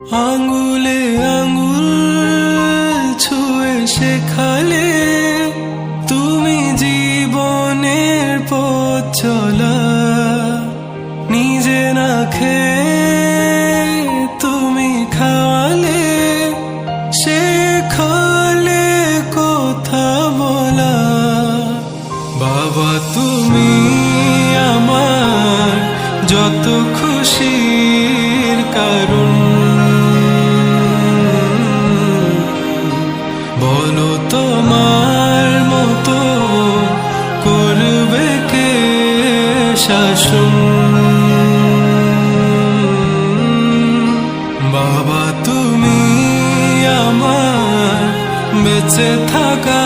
আঙ্গুলে আঙ্গুল ছুঁয়ে শেখালে তুমি জীবনের পথ চলা। নিজে না খেয়ে তুমি খাওয়ালে, শেখালে কথা বলা। বাবা তুমি আমার যত খুশির কারণ, বলো তোমার মতো করবে কে শাসন। বাবা তুমি আমার বেঁচে থাকা